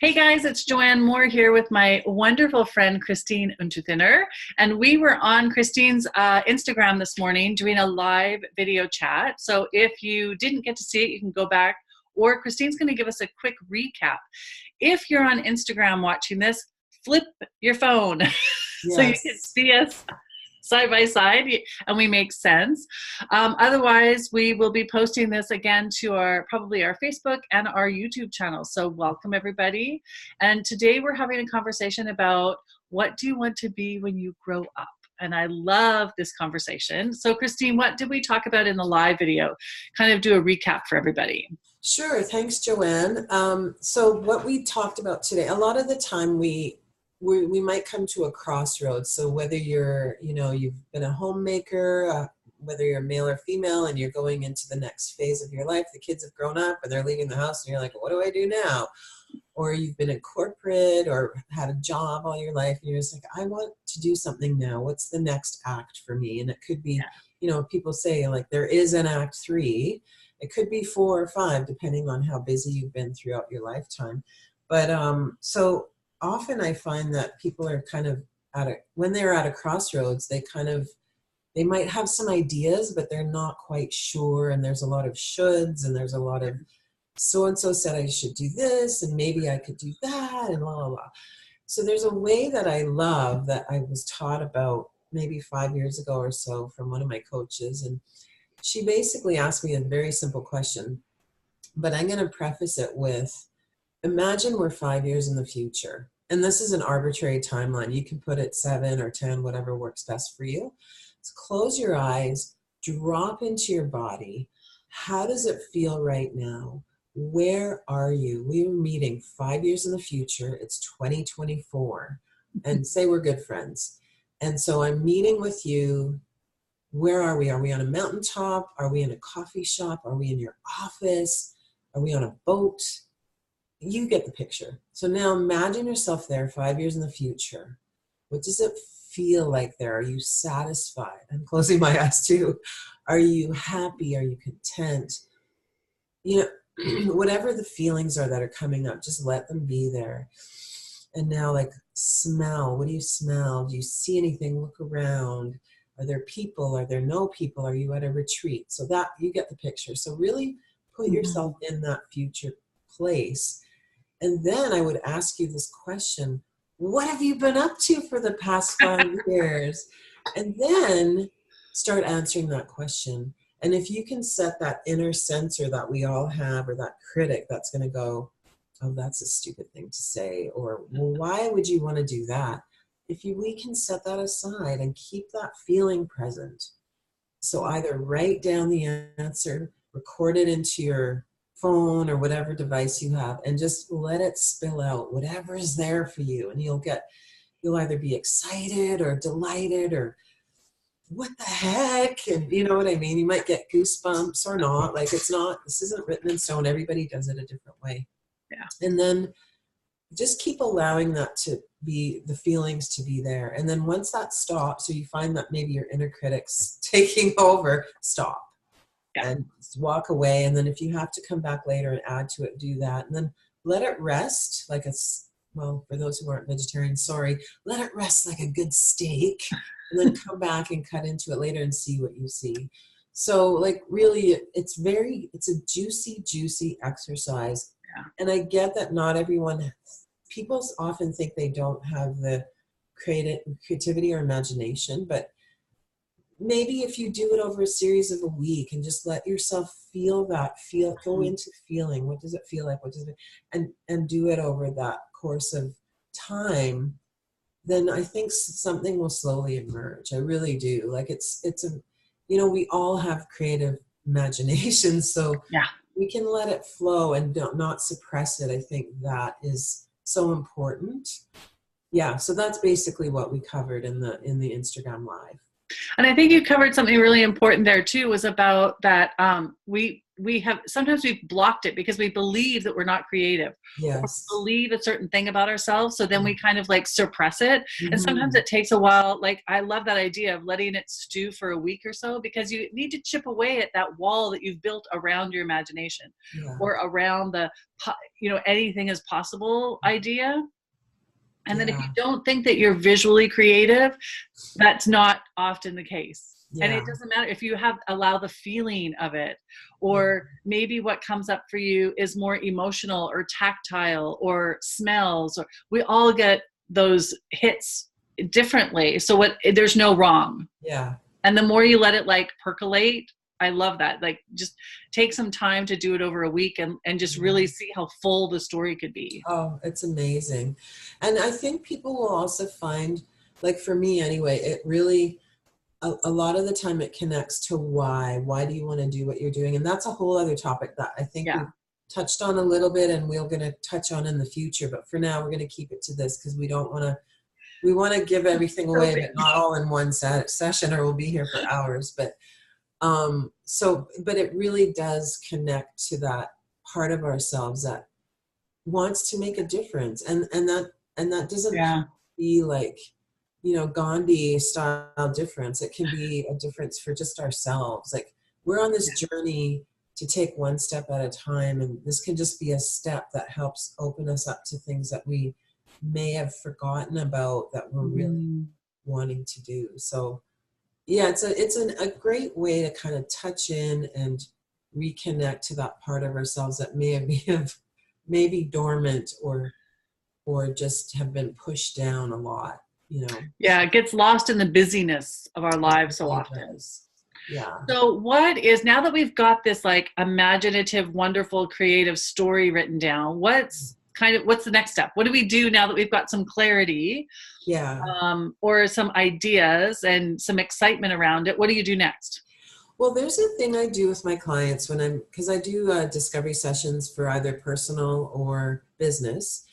Hey guys, it's Joanne Moore here with my wonderful friend Christine Unterthinner, and we were on Christine's Instagram this morning doing a live video chat. So if you didn't get to see it, you can go back, or Christine's going to give us a quick recap. If you're on Instagram watching this, flip your phone so you can see us side by side and we make sense. Otherwise, we will be posting this again to probably our Facebook and our YouTube channel. So welcome everybody. And today we're having a conversation about what do you want to be when you grow up? And I love this conversation. So Christine, what did we talk about in the live video? Kind of do a recap for everybody. Sure, thanks Joanne. So what we talked about today, a lot of the time we might come to a crossroads. So whether you've been a homemaker, whether you're male or female, and you're going into the next phase of your life, the kids have grown up and they're leaving the house and you're like, what do I do now? Or you've been in corporate or had a job all your life and you're just like, I want to do something now. What's the next act for me? And it could be, people say like there is an act 3. It could be 4 or 5, depending on how busy you've been throughout your lifetime. But so often I find that people are kind of when they're at a crossroads, they might have some ideas, but they're not quite sure. And there's a lot of shoulds and there's a lot of so-and-so said I should do this and maybe I could do that and blah, blah, blah. So there's a way that I love that I was taught about maybe 5 years ago or so from one of my coaches. And she basically asked me a very simple question, but I'm going to preface it with, imagine we're 5 years in the future. And this is an arbitrary timeline. You can put it 7 or 10, whatever works best for you. So close your eyes, drop into your body. How does it feel right now? Where are you? We were meeting 5 years in the future. It's 2024. And say we're good friends. And so I'm meeting with you. Where are we? Are we on a mountaintop? Are we in a coffee shop? Are we in your office? Are we on a boat? You get the picture. So now imagine yourself there 5 years in the future. What does it feel like there? Are you satisfied? I'm closing my eyes too. Are you happy? Are you content? Whatever the feelings are that are coming up, just let them be there. And now like smell. What do you smell? Do you see anything? Look around. Are there people? Are there no people? Are you at a retreat? So that you get the picture. So really put yourself in that future place. And then I would ask you this question, what have you been up to for the past 5 years? And then start answering that question. And if you can set that inner censor that we all have, or that critic that's going to go, oh, that's a stupid thing to say, or well, why would you want to do that? We can set that aside and keep that feeling present. So either write down the answer, record it into your phone or whatever device you have, and just let it spill out, whatever is there for you. And you'll either be excited or delighted or what the heck? And you know what I mean? You might get goosebumps or not. Like this isn't written in stone. Everybody does it a different way. Yeah. And then just keep allowing that to be, the feelings to be there. And then once that stops, so you find that maybe your inner critic's taking over, stop. Yeah. And walk away. And then if you have to come back later and add to it, do that. And then let it rest for those who aren't vegetarians, let it rest like a good steak. And then come back and cut into it later and see what you see. So like really, it's a juicy, juicy exercise. Yeah. And I get that not everyone, people often think they don't have the creativity or imagination, but maybe if you do it over a series of a week and just let yourself go into feeling, what does it feel like? And do it over that course of time, then I think something will slowly emerge. I really do. Like we all have creative imagination, so yeah, we can let it flow and not suppress it. I think that is so important. Yeah, so that's basically what we covered in the Instagram Live. And I think you covered something really important there too, was about that sometimes we've blocked it because we believe that we're not creative, or Yes. believe a certain thing about ourselves. So then we kind of like suppress it. And sometimes Mm-hmm. it takes a while. Like, I love that idea of letting it stew for a week or so, because you need to chip away at that wall that you've built around your imagination, Yeah. or around the, anything is possible idea. And then if you Yeah. don't think that you're visually creative, that's not often the case. And Yeah. it doesn't matter if you allow the feeling of it, or maybe what comes up for you is more emotional or tactile or smells, or we all get those hits differently. So there's no wrong. Yeah. And the more you let it like percolate, I love that. Like, just take some time to do it over a week, and just really see how full the story could be. Oh, it's amazing. And I think people will also find, like for me anyway, it really, a lot of the time it connects to why do you want to do what you're doing? And that's a whole other topic that I think we've touched on a little bit, and we're going to touch on in the future. But for now, we're going to keep it to this, because we want to give everything away, but not all in one session, or we'll be here for hours. But but it really does connect to that part of ourselves that wants to make a difference, and that doesn't have to be like, Gandhi style difference. It can be a difference for just ourselves. Like, we're on this journey to take one step at a time, and this can just be a step that helps open us up to things that we may have forgotten about, that we're really wanting to do. So yeah, it's a great way to kind of touch in and reconnect to that part of ourselves that may be dormant, or just have been pushed down a lot, Yeah, it gets lost in the busyness of our lives so often. Yeah. So now that we've got this like imaginative, wonderful, creative story written down, what's the next step? What do we do now that we've got some clarity, or some ideas and some excitement around it? What do you do next? Well, there's a thing I do with my clients because I do discovery sessions for either personal or business.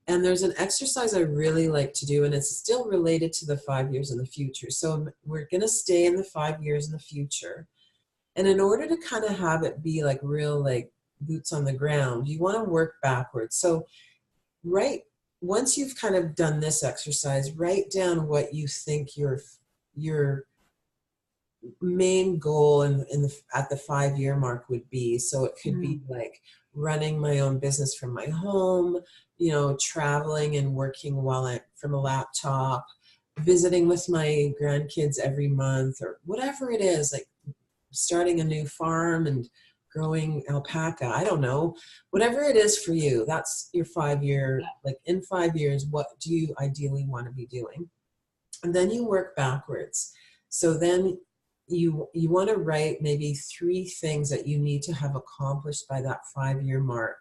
And there's an exercise I really like to do, and it's still related to the 5 years in the future. So we're going to stay in the 5 years in the future. And in order to kind of have it be like real, like boots on the ground, you want to work backwards. So once you've kind of done this exercise, write down what you think your main goal at the 5 year mark would be. So it could be like running my own business from my home, traveling and working from a laptop, visiting with my grandkids every month, or whatever it is, like starting a new farm and growing alpaca. I don't know, whatever it is for you, that's your 5 year, like in 5 years, what do you ideally want to be doing? And then you work backwards. So then you want to write maybe 3 things that you need to have accomplished by that 5 year mark,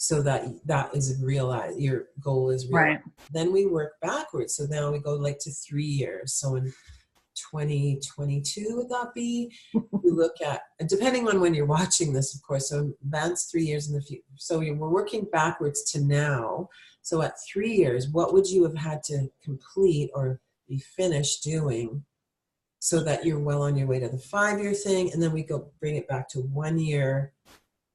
so that is realized, your goal is realized. Right. Then we work backwards. So now we go like to 3 years. So in 2022, would that be? We look at, depending on when you're watching this, of course, so that's 3 years in the future. So we're working backwards to now. So at 3 years, what would you have had to complete or be finished doing so that you're well on your way to the 5 year thing? And then we bring it back to 1 year.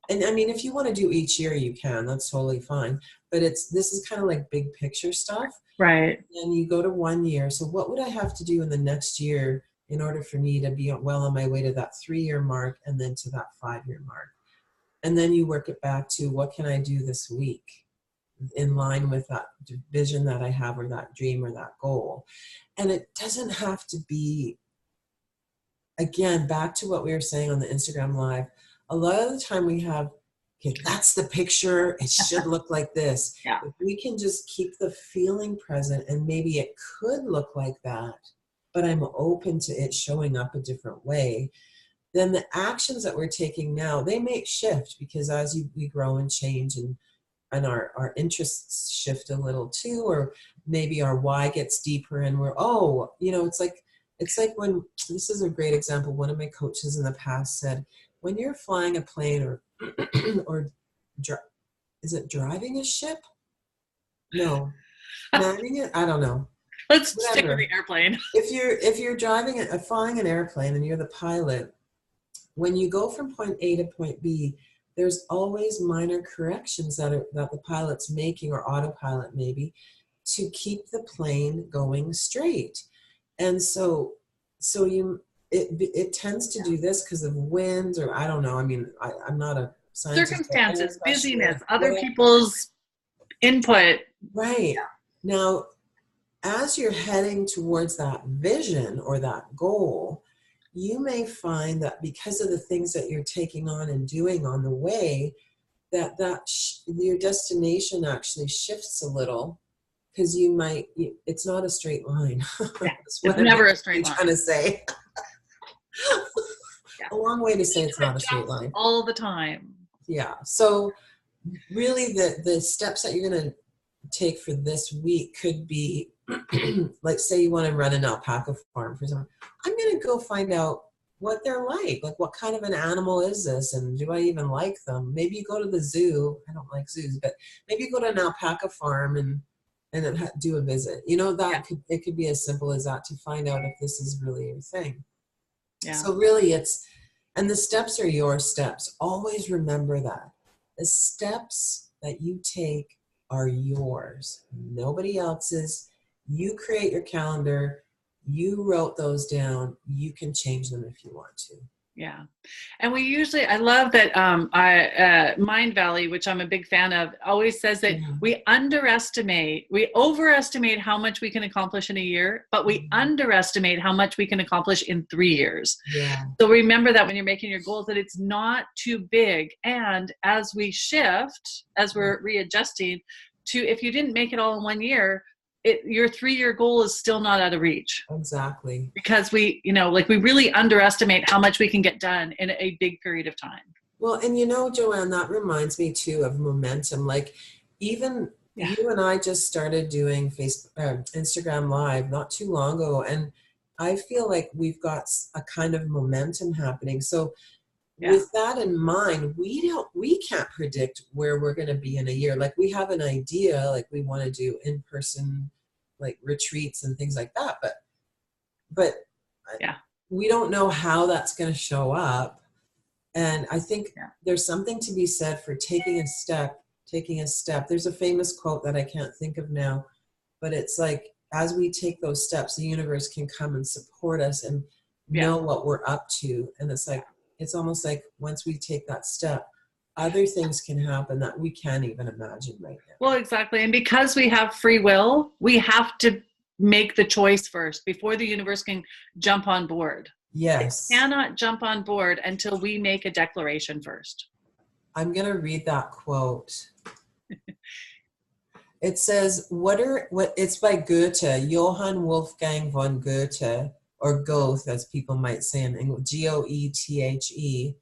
And I mean, if you want to do each year, you can, that's totally fine. But this is kind of like big picture stuff. Right. And you go to 1 year. So what would I have to do in the next year in order for me to be well on my way to that 3 year mark, and then to that 5 year mark? And then you work it back to, what can I do this week in line with that vision that I have, or that dream, or that goal? And it doesn't have to be, again, back to what we were saying on the Instagram Live, a lot of the time we have, okay, that's the picture, it should look like this. Yeah. If we can just keep the feeling present, and maybe it could look like that, but I'm open to it showing up a different way, then the actions that we're taking now, they may shift, because as we grow and change, and our interests shift a little too, or maybe our why gets deeper, and we're, it's like when, this is a great example, one of my coaches in the past said, when you're flying a plane, or is it driving a ship? No, manning it? I don't know. Let's stick with the airplane. If you're flying an airplane and you're the pilot, when you go from point A to point B, there's always minor corrections that the pilot's making, or autopilot maybe, to keep the plane going straight. And so it tends to do this because of winds, or I don't know. I mean, I'm not a scientist. Circumstances, busyness, other people's input. Right. Now, as you're heading towards that vision or that goal, you may find that because of the things that you're taking on and doing on the way, that your destination actually shifts a little, because it's not a straight line. Yeah, it's never a straight line. I'm trying to say. Yeah. A long way to say it's not a straight line. All the time. Yeah. So really the steps that you're going to take for this week could be, like, say you want to run an alpaca farm for someone. I'm going to go find out what they're like what kind of an animal is this, and do I even like them? Maybe you go to the zoo. I don't like zoos, but maybe you go to an alpaca farm and do a visit. It could be as simple as that, to find out if this is really your thing. Yeah. So really and the steps are your steps. Always remember that. The steps that you take are yours, nobody else's. You create your calendar. You wrote those down. You can change them if you want to. Yeah. And I love that Mind Valley, which I'm a big fan of, always says that we overestimate how much we can accomplish in a year, but we underestimate how much we can accomplish in 3 years. Yeah. So remember that when you're making your goals, that it's not too big. And as we shift, as we're readjusting to, if you didn't make it all in 1 year, your 3-year goal is still not out of reach. Exactly. Because we really underestimate how much we can get done in a big period of time. Well, and Joanne, that reminds me too of momentum. Like, even you and I just started doing Instagram Live not too long ago, and I feel like we've got a kind of momentum happening. So with that in mind, we can't predict where we're going to be in a year. Like, we have an idea, like we want to do in-person like retreats and things like that, but we don't know how that's going to show up. And I think there's something to be said for taking a step. There's a famous quote that I can't think of now, but it's like, as we take those steps, the universe can come and support us and know what we're up to. And it's like, it's almost like once we take that step, other things can happen that we can't even imagine right now. Well, exactly. And because we have free will, we have to make the choice first before the universe can jump on board. Yes. It cannot jump on board until we make a declaration first. I'm going to read that quote. It says, it's by Goethe, Johann Wolfgang von Goethe, or Goethe, as people might say in English, Goethe.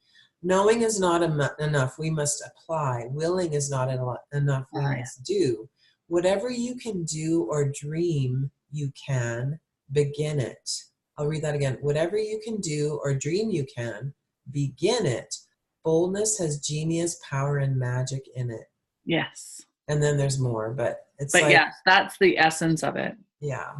Knowing is not enough, we must apply. Willing is not enough, we must do. Whatever you can do or dream you can, begin it. I'll read that again. Whatever you can do or dream you can, begin it. Boldness has genius, power, and magic in it. Yes. And then there's more, but yes, that's the essence of it. Yeah.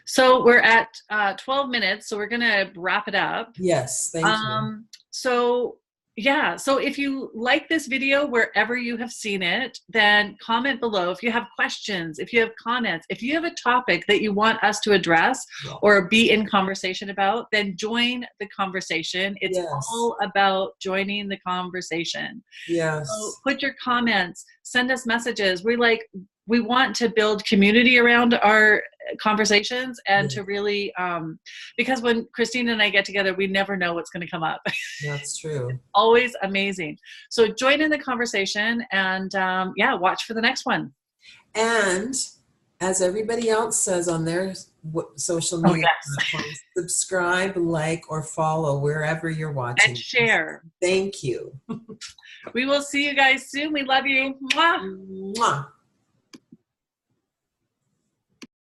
So we're at 12 minutes, so we're going to wrap it up. Yes, thank you. So if you like this video, wherever you have seen it, then comment below. If you have questions, if you have comments, if you have a topic that you want us to address or be in conversation about, then join the conversation. It's all about joining the conversation. Yes. So put your comments, send us messages. We want to build community around our conversations and to really, because when Christine and I get together, we never know what's going to come up. That's true. Always amazing. So join in the conversation and watch for the next one. And as everybody else says on their social media platforms, subscribe, like, or follow wherever you're watching. And share. Thank you. We will see you guys soon. We love you. Mwah. Mwah.